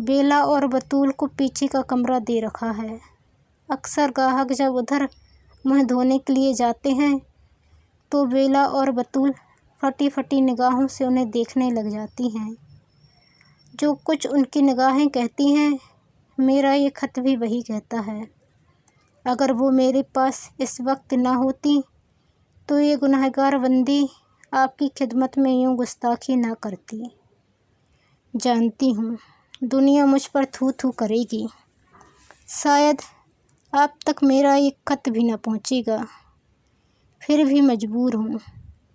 بیلا اور بطول کو پیچھے کا کمرہ دے رکھا ہے۔ اکثر گاہک جب ادھر منہ دھونے کے لیے جاتے ہیں تو بیلا اور بطول پھٹی پھٹی نگاہوں سے انہیں دیکھنے لگ جاتی ہیں۔ جو کچھ ان کی نگاہیں کہتی ہیں، میرا یہ خط بھی وہی کہتا ہے۔ اگر وہ میرے پاس اس وقت نہ ہوتی تو یہ گنہگار بندی آپ کی خدمت میں یوں گستاخی نہ کرتی۔ جانتی ہوں دنیا مجھ پر تھو تھو کرے گی، شاید آپ تک میرا یہ خط بھی نہ پہنچے گا، پھر بھی مجبور ہوں،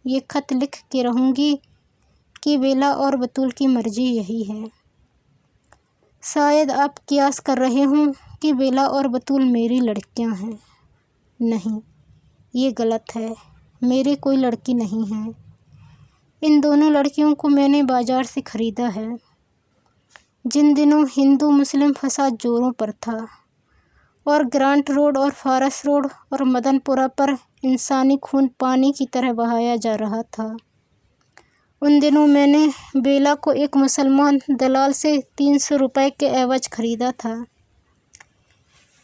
یہ خط لکھ کے رہوں گی کہ بیلا اور بطول کی مرضی یہی ہے۔ شاید آپ قیاس کر رہے ہوں کہ بیلا اور بطول میری لڑکیاں ہیں۔ نہیں، یہ غلط ہے، میری کوئی لڑکی نہیں ہے۔ ان دونوں لڑکیوں کو میں نے بازار سے خریدا ہے۔ جن دنوں ہندو مسلم فساد زوروں پر تھا اور گرانٹ روڈ اور فارس روڈ اور مدن پورہ پر انسانی خون پانی کی طرح بہایا جا رہا تھا، ان دنوں میں نے بیلا کو ایک مسلمان دلال سے 300 روپے کے عوض خریدا تھا۔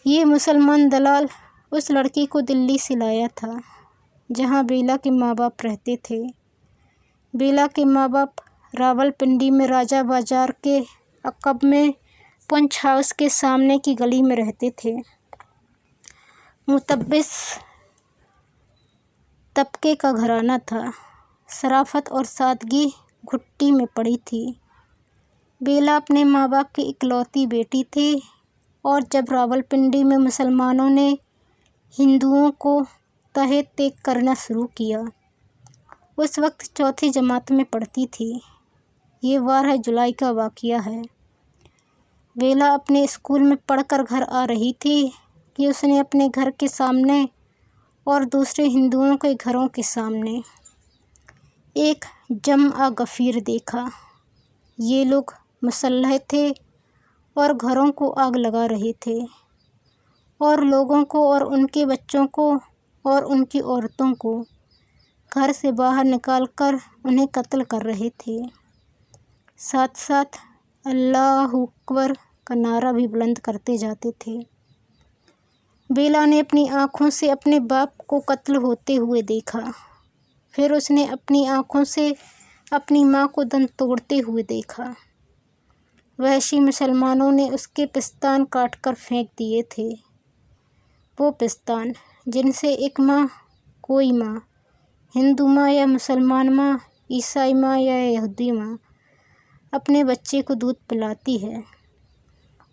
یہ مسلمان دلال اس لڑکی کو دلی سے لایا تھا جہاں بیلا کے ماں باپ رہتے تھے۔ بیلا کے ماں باپ راولپنڈی میں راجہ بازار کے عقب میں پنچ ہاؤس کے سامنے کی گلی میں رہتے تھے۔ متوسط طبقے کا گھرانہ تھا، شرافت اور سادگی گھٹی میں پڑی تھی۔ بیلا اپنے ماں باپ کی اکلوتی بیٹی تھی اور جب راولپنڈی میں مسلمانوں نے ہندوؤں کو تہہ تیگ کرنا شروع کیا، اس وقت چوتھی جماعت میں پڑھتی تھی۔ یہ 12 جولائی کا واقعہ ہے۔ بیلا اپنے اسکول میں پڑھ کر گھر آ رہی تھی کہ اس نے اپنے گھر کے سامنے اور دوسرے ہندوؤں کے گھروں کے سامنے ایک جمع غفیر دیکھا۔ یہ لوگ مسلح تھے اور گھروں کو آگ لگا رہے تھے اور لوگوں کو اور ان کے بچوں کو اور ان کی عورتوں کو گھر سے باہر نکال کر انہیں قتل کر رہے تھے۔ ساتھ ساتھ اللہ اکبر کا نعرہ بھی بلند کرتے جاتے تھے۔ بیلا نے اپنی آنکھوں سے اپنے باپ کو قتل ہوتے ہوئے دیکھا، پھر اس نے اپنی آنکھوں سے اپنی ماں کو دم توڑتے ہوئے دیکھا۔ وحشی مسلمانوں نے اس کے پستان کاٹ کر پھینک دیے تھے، وہ پستان جن سے ایک ماں، کوئی ماں، ہندو ماں یا مسلمان ماں، عیسائی ماں یا یہودی ماں، اپنے بچے کو دودھ پلاتی ہے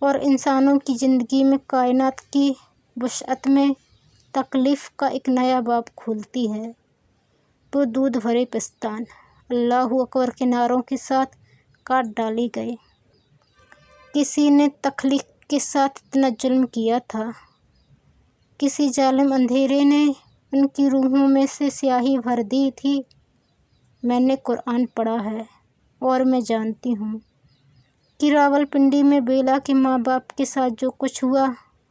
اور انسانوں کی زندگی میں کائنات کی وسعت میں تکلیف کا ایک نیا باب کھولتی ہے۔ وہ دودھ بھرے پستان اللہ اکبر کے نعروں کے ساتھ کاٹ ڈالے گئے۔ کسی نے تخلیق کے ساتھ اتنا ظلم کیا تھا، کسی ظالم اندھیرے نے ان کی روحوں میں سے سیاہی بھر دی تھی۔ میں نے قرآن پڑھا ہے اور میں جانتی ہوں کہ راولپنڈی میں بیلا کے ماں باپ کے ساتھ جو کچھ ہوا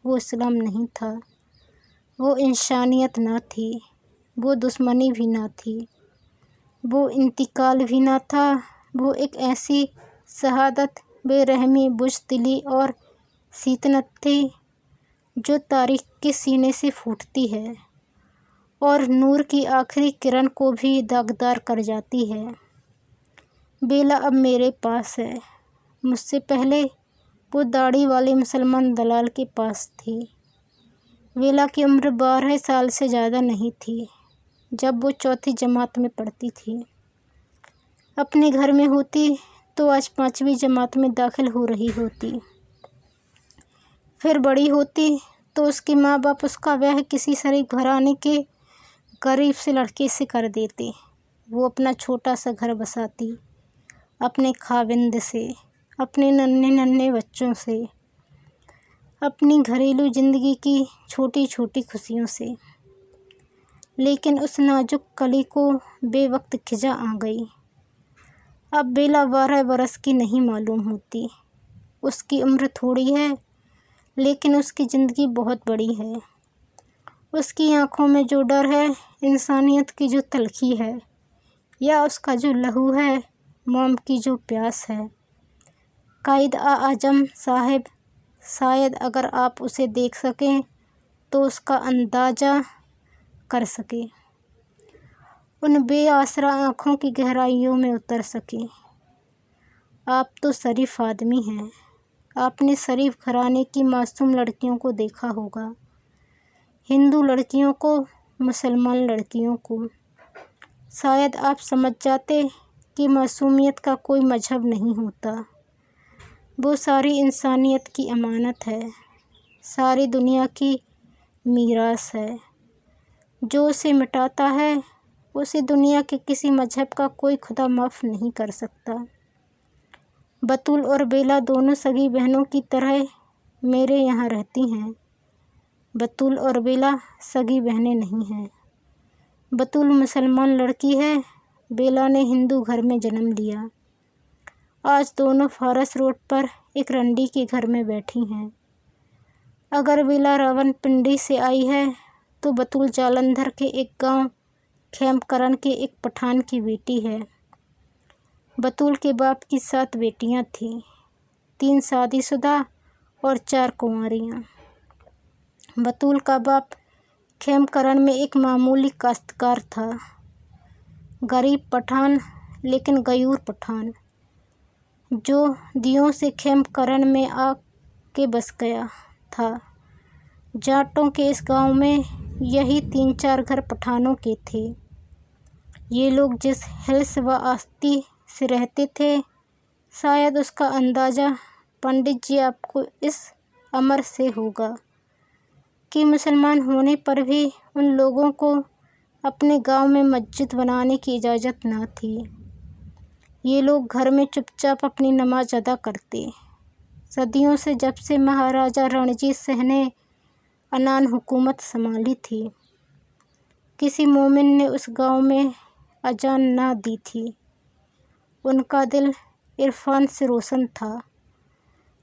وہ اسلام نہیں تھا، وہ انسانیت نہ تھی، وہ دشمنی بھی نہ تھی، وہ انتقال بھی نہ تھا، وہ ایک ایسی شہادت، بے رحمی، بزدلی اور شیطنت تھی جو تاریخ کے سینے سے پھوٹتی ہے اور نور کی آخری کرن کو بھی داغدار کر جاتی ہے۔ بیلا اب میرے پاس ہے، مجھ سے پہلے وہ داڑھی والے مسلمان دلال کے پاس تھی۔ بیلا کی عمر 12 سال سے زیادہ نہیں تھی جب وہ چوتھی جماعت میں پڑھتی تھی۔ اپنے گھر میں ہوتی تو آج 5ویں جماعت میں داخل ہو رہی ہوتی۔ پھر بڑی ہوتی تو اس کے ماں باپ اس کا بیاہ کسی شریف گھرانے کے غریب سے لڑکے سے کر دیتے، وہ اپنا چھوٹا سا گھر بساتی، اپنے خاوند سے، اپنے ننھے ننھے بچوں سے، اپنی گھریلو زندگی کی چھوٹی چھوٹی خوشیوں سے۔ لیکن اس نازک کلی کو بے وقت خزاں آ گئی۔ اب بیلا 12 برس کی نہیں معلوم ہوتی۔ اس کی عمر تھوڑی ہے لیکن اس کی زندگی بہت بڑی ہے۔ اس کی آنکھوں میں جو ڈر ہے، انسانیت کی جو تلخی ہے، یا اس کا جو لہو ہے، موم کی جو پیاس ہے، قائد اعظم صاحب، شاید اگر آپ اسے دیکھ سکیں تو اس کا اندازہ کر سکیں، ان بے آسرا آنکھوں کی گہرائیوں میں اتر سکیں۔ آپ تو شریف آدمی ہیں، آپ نے شریف گھرانے کی معصوم لڑکیوں کو دیکھا ہوگا، ہندو لڑکیوں کو، مسلمان لڑکیوں کو۔ شاید آپ سمجھ جاتے کہ معصومیت کا کوئی مذہب نہیں ہوتا، وہ ساری انسانیت کی امانت ہے، ساری دنیا کی میراث ہے۔ جو اسے مٹاتا ہے اسے دنیا کے کسی مذہب کا کوئی خدا معاف نہیں کر سکتا۔ بطول اور بیلا دونوں سگی بہنوں کی طرح میرے یہاں رہتی ہیں۔ بطول اور بیلا سگی بہنیں نہیں ہیں۔ بطول مسلمان لڑکی ہے، بیلا نے ہندو گھر میں جنم لیا۔ آج دونوں فارس روڈ پر ایک رنڈی کے گھر میں بیٹھی ہیں۔ اگر بیلا راون پنڈی سے آئی ہے تو بطول جالندھر کے ایک گاؤں کھیم کرن کے ایک پٹھان کی بیٹی ہے۔ بطول کے باپ کی 7 بیٹیاں تھیں، 3 شادی شدہ اور 4 کنواریاں۔ بطول کا باپ کھیم کرن میں ایک معمولی کاشتکار تھا، غریب پٹھان لیکن غیور پٹھان، جو دیوں سے کھیم کرن میں آ کے بس گیا تھا۔ جاٹوں کے اس گاؤں میں یہی 3-4 گھر پٹھانوں کے تھے۔ یہ لوگ جس حلس و آستی سے رہتے تھے، شاید اس کا اندازہ پنڈت جی آپ کو اس امر سے ہوگا کہ مسلمان ہونے پر بھی ان لوگوں کو اپنے گاؤں میں مسجد بنانے کی اجازت نہ تھی۔ یہ لوگ گھر میں چپ چاپ اپنی نماز ادا کرتے۔ صدیوں سے جب سے مہاراجہ رنجیت سنگھ نے انان حکومت سنبھالی تھی، کسی مومن نے اس گاؤں میں اذان نہ دی تھی۔ ان کا دل عرفان سے روشن تھا،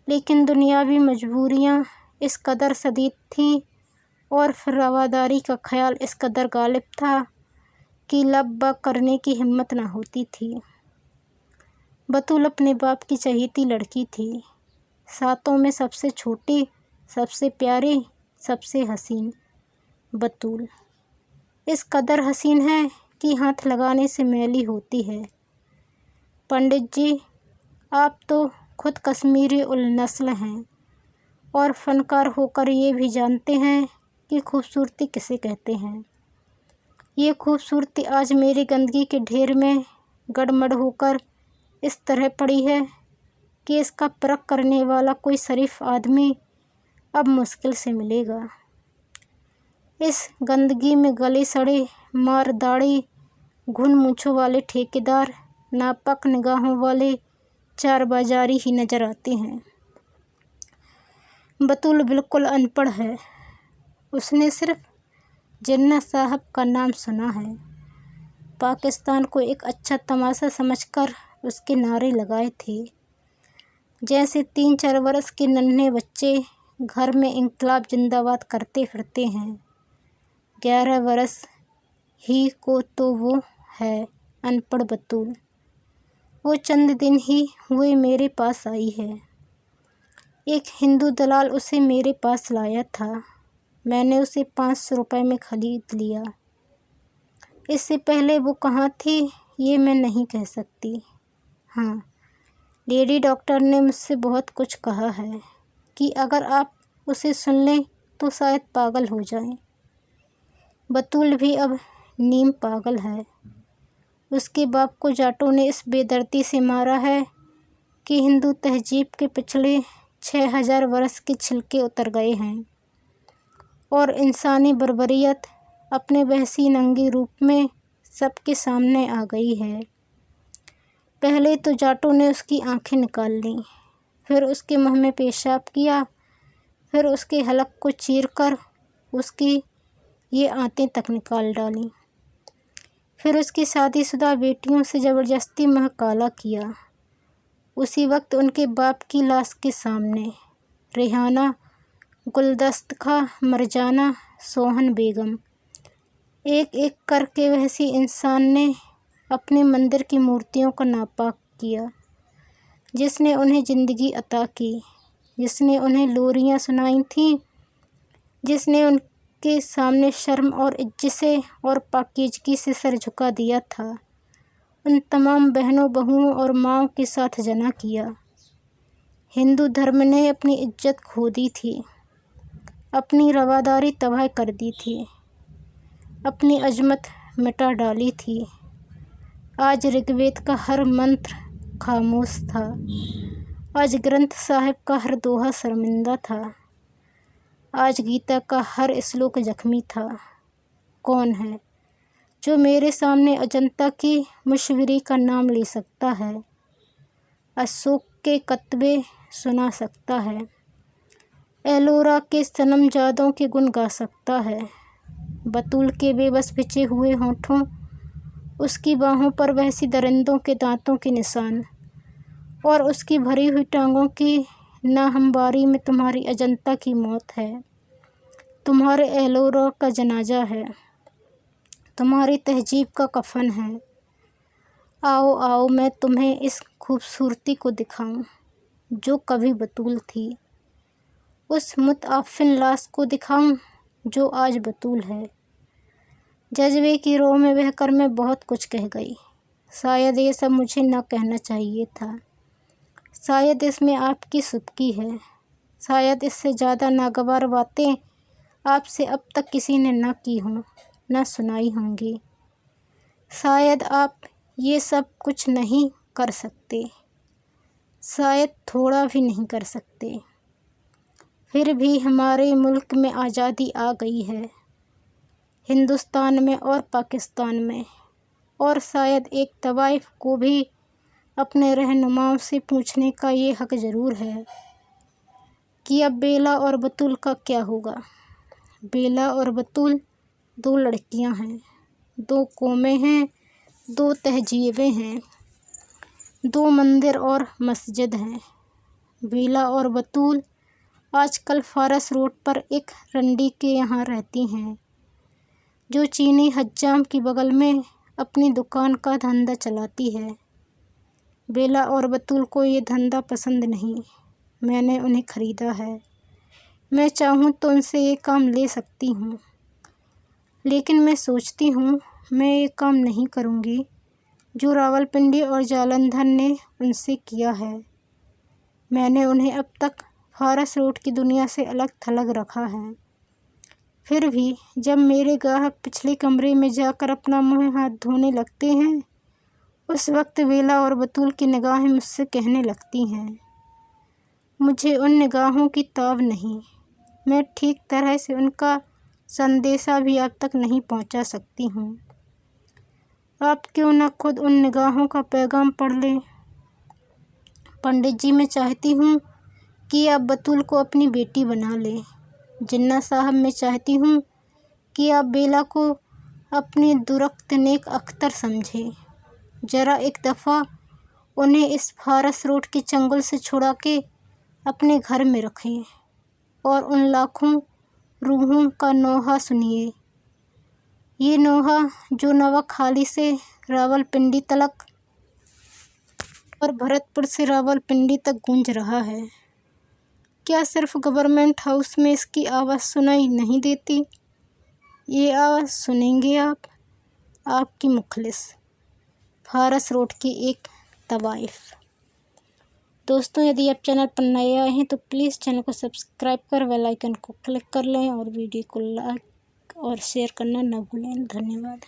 لیکن دنیاوی مجبوریاں اس قدر شدید تھیں اور پھر رواداری کا خیال اس قدر غالب تھا کہ لب با کرنے کی ہمت نہ ہوتی تھی۔ بطول اپنے باپ کی چہیتی لڑکی تھی، 7 میں سب سے چھوٹی، سب سے پیاری، سب سے حسین۔ بطول اس قدر حسین ہے کہ ہاتھ لگانے سے میلی ہوتی ہے۔ پنڈت جی، آپ تو خود کشمیری النسل ہیں اور فنکار ہو کر یہ بھی جانتے ہیں کہ خوبصورتی کسے کہتے ہیں۔ یہ خوبصورتی آج میری گندگی کے ڈھیر میں گڑمڑ ہو کر اس طرح پڑی ہے کہ اس کا پرکھ کرنے والا کوئی شریف آدمی اب مشکل سے ملے گا۔ اس گندگی میں گلے سڑے، مار داڑھی، گھن مونچھوں والے ٹھیکیدار، ناپاک نگاہوں والے 4 بازاری ہی نظر آتے ہیں۔ بطول بالکل ان پڑھ ہے، اس نے صرف جناح صاحب کا نام سنا ہے۔ پاکستان کو ایک اچھا تماشا سمجھ کر اس کے نعرے لگائے تھے، جیسے 3-4 برس کے ننھے بچے گھر میں انقلاب زندہ باد کرتے پھرتے ہیں۔ 11 برس ہی کو تو وہ ہے ان پڑھ بطول۔ وہ چند دن ہی ہوئے میرے پاس آئی ہے۔ ایک ہندو دلال اسے میرے پاس لایا تھا، میں نے اسے 500 روپے میں خرید لیا۔ اس سے پہلے وہ کہاں تھی یہ میں نہیں کہہ سکتی۔ ہاں، لیڈی ڈاکٹر نے مجھ سے بہت کچھ کہا ہے کہ اگر آپ اسے سن لیں تو شاید پاگل ہو جائیں۔ بطول بھی اب نیم پاگل ہے۔ اس کے باپ کو جاٹوں نے اس بے دردی سے مارا ہے کہ ہندو تہذیب کے پچھلے 6000 برس کے چھلکے اتر گئے ہیں اور انسانی بربریت اپنے وحشی ننگے روپ میں سب کے سامنے آ گئی ہے۔ پہلے تو جاٹوں نے اس کی آنکھیں نکال لیں، پھر اس کے منہ میں پیشاب کیا، پھر اس کے حلق کو چیر کر اس کی یہ آنتیں تک نکال ڈالیں، پھر اس کی شادی شدہ بیٹیوں سے زبردستی منہ کالا کیا۔ اسی وقت ان کے باپ کی لاش کے سامنے ریحانہ، گلدستہ، مرجانہ، سوہن بیگم، ایک ایک کر کے وحشی انسان نے اپنے مندر کی مورتیوں کو ناپاک کیا۔ جس نے انہیں زندگی عطا کی، جس نے انہیں لوریاں سنائی تھیں، جس نے ان کے سامنے شرم اور عزت سے اور پاکیزگی سے سر جھکا دیا تھا، ان تمام بہنوں، بہوؤں اور ماؤں کے ساتھ جنا کیا۔ ہندو دھرم نے اپنی عزت کھو دی تھی، اپنی رواداری تباہ کر دی تھی، اپنی عظمت مٹا ڈالی تھی۔ آج رگ وید کا ہر منتر خاموش تھا، آج گرنتھ صاحب کا ہر دوہا شرمندہ تھا، آج گیتا کا ہر شلوک زخمی تھا۔ کون ہے جو میرے سامنے اجنتا کی مشوری کا نام لے سکتا ہے، اشوک کے کتبے سنا سکتا ہے، ایلورا کے صنم جادوں کے گن گا سکتا ہے، بطول کے بے بس بچے ہوئے ہونٹوں، اس کی باہوں پر وحشی درندوں کے دانتوں کے نشان، اور اس کی بھری ہوئی ٹانگوں کی ناہمواری میں تمہاری اجنتا کی موت ہے، تمہارے ایلورا کا جنازہ ہے، تمہاری تہذیب کا کفن ہے۔ آؤ آؤ میں تمہیں اس خوبصورتی کو دکھاؤں جو کبھی بطول تھی، اس متعفن لاش کو دکھاؤں جو آج بطول ہے۔ جذبے کی رو میں بہہ کر میں بہت کچھ کہہ گئی، شاید یہ سب مجھے نہ کہنا چاہیے تھا، شاید اس میں آپ کی سبکی ہے، شاید اس سے زیادہ ناگوار باتیں آپ سے اب تک کسی نے نہ کی ہوں، نہ سنائی ہوں گی، شاید آپ یہ سب کچھ نہیں کر سکتے، شاید تھوڑا بھی نہیں کر سکتے۔ پھر بھی ہمارے ملک میں آزادی آ گئی ہے، ہندوستان میں اور پاکستان میں، اور شاید ایک طوائف کو بھی اپنے رہنماؤں سے پوچھنے کا یہ حق ضرور ہے کہ اب بیلا اور بطول کا کیا ہوگا۔ بیلا اور بطول دو لڑکیاں ہیں، دو قومیں ہیں، دو تہذیبیں ہیں، دو مندر اور مسجد ہیں۔ بیلا اور بطول آج کل فارس روڈ پر ایک رنڈی کے یہاں رہتی ہیں، جو چینی حجام کی بغل میں اپنی دکان کا دھندا چلاتی ہے۔ بیلا اور بطول کو یہ دھندا پسند نہیں، میں نے انہیں خریدا ہے، میں چاہوں تو ان سے یہ کام لے سکتی ہوں، لیکن میں سوچتی ہوں میں یہ کام نہیں کروں گی جو راولپنڈی اور جالندھر نے ان سے کیا ہے۔ میں نے انہیں اب تک فارس روڈ کی دنیا سے الگ تھلگ رکھا ہے۔ پھر بھی جب میرے گاہک پچھلے کمرے میں جا کر اپنا منہ ہاتھ دھونے لگتے ہیں، اس وقت بیلا اور بطول کی نگاہیں مجھ سے کہنے لگتی ہیں، مجھے ان نگاہوں کی تاب نہیں، میں ٹھیک طرح سے ان کا سندیشہ بھی آپ تک نہیں پہنچا سکتی ہوں۔ آپ کیوں نہ خود ان نگاہوں کا پیغام پڑھ لیں۔ پنڈت جی میں چاہتی ہوں کہ آپ بطول کو اپنی بیٹی بنا لیں۔ جناح صاحب میں چاہتی ہوں کہ آپ بیلا کو اپنی درخت نیک اختر سمجھیں، ذرا ایک دفعہ انہیں اس فارس روڈ کے چنگل سے چھڑا کے اپنے گھر میں رکھیں اور ان لاکھوں روحوں کا نوحہ سنیے، یہ نوحہ جو نوکھالی سے راولپنڈی تلک اور بھرت پور سے راولپنڈی تک گونج رہا ہے۔ کیا صرف گورنمنٹ ہاؤس میں اس کی آواز سنائی نہیں دیتی؟ یہ آواز سنیں گے آپ کی مخلص، فارس روڈ کی ایک طوائف۔ دوستوں، یدی آپ چینل پر نئے آئے ہیں تو پلیز چینل کو سبسکرائب کر بیل آئیکن کو کلک کر لیں اور ویڈیو کو لائک اور شیئر کرنا نہ بھولیں۔ دھنیہ واد۔